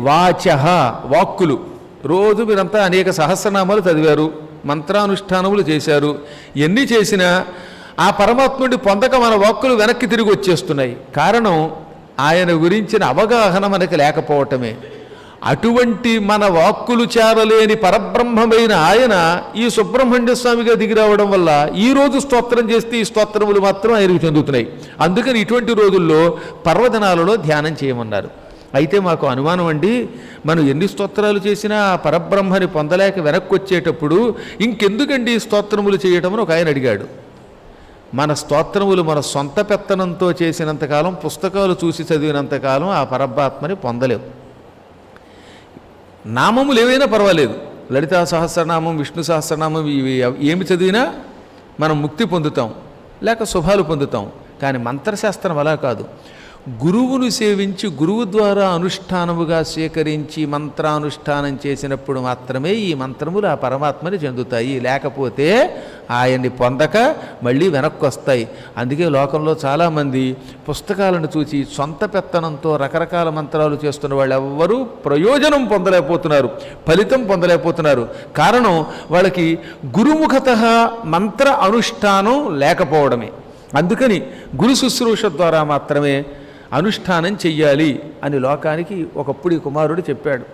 వాచః వాక్కులు. రోజు మీరంతా అనేక సహస్రనామాలు చదివారు, మంత్రానుష్ఠానములు చేశారు. ఎన్ని చేసినా ఆ పరమాత్ముడిని పొందక మన వాక్కులు వెనక్కి తిరిగి వచ్చేస్తున్నాయి. కారణం ఆయన గురించిన అవగాహన మనకి లేకపోవటమే. అటువంటి మన వాక్కులు చేరలేని పరబ్రహ్మమైన ఆయన ఈ సుబ్రహ్మణ్య స్వామిగా దిగి రావడం వల్ల ఈరోజు స్తోత్రం చేస్తే ఈ స్తోత్రములు మాత్రం ఆయనకు చెందుతున్నాయి. అందుకని ఇటువంటి రోజుల్లో పర్వదినాలలో ధ్యానం చేయమన్నారు. అయితే మాకు అనుమానం అండి, మనం ఎన్ని స్తోత్రాలు చేసినా ఆ పరబ్రహ్మని పొందలేక వెనక్కి వచ్చేటప్పుడు ఇంకెందుకండి ఈ స్తోత్రములు చేయటం అని ఒక ఆయన అడిగాడు. మన స్తోత్రములు మన సొంత పెత్తనంతో చేసినంతకాలం, పుస్తకాలు చూసి చదివినంతకాలం ఆ పరబ్రహ్మని పొందలేవు. నామములు ఏవైనా పర్వాలేదు, లలితా సహస్రనామం, విష్ణు సహస్రనామం, ఇవి ఏమి చదివినా మనం ముక్తి పొందుతాం, లేక శుభాలు పొందుతాం. కానీ మంత్రశాస్త్రం అలా కాదు. గురువును సేవించి గురువు ద్వారా అనుష్ఠానముగా స్వీకరించి మంత్రానుష్ఠానం చేసినప్పుడు మాత్రమే ఈ మంత్రములు ఆ పరమాత్మని చెందుతాయి. లేకపోతే ఆయన్ని పొందక మళ్ళీ వెనక్కి వస్తాయి. అందుకే లోకంలో చాలామంది పుస్తకాలను చూసి సొంత పెత్తనంతో రకరకాల మంత్రాలు చేస్తున్న వాళ్ళు ఎవ్వరూ ప్రయోజనం పొందలేకపోతున్నారు, ఫలితం పొందలేకపోతున్నారు. కారణం వాళ్ళకి గురుముఖత మంత్ర అనుష్ఠానం లేకపోవడమే. అందుకని గురు శుశ్రూష ద్వారా మాత్రమే అనుష్ఠానం చెయ్యాలి అని లోకానికి ఒకప్పుడు ఈ కుమారుడు చెప్పాడు.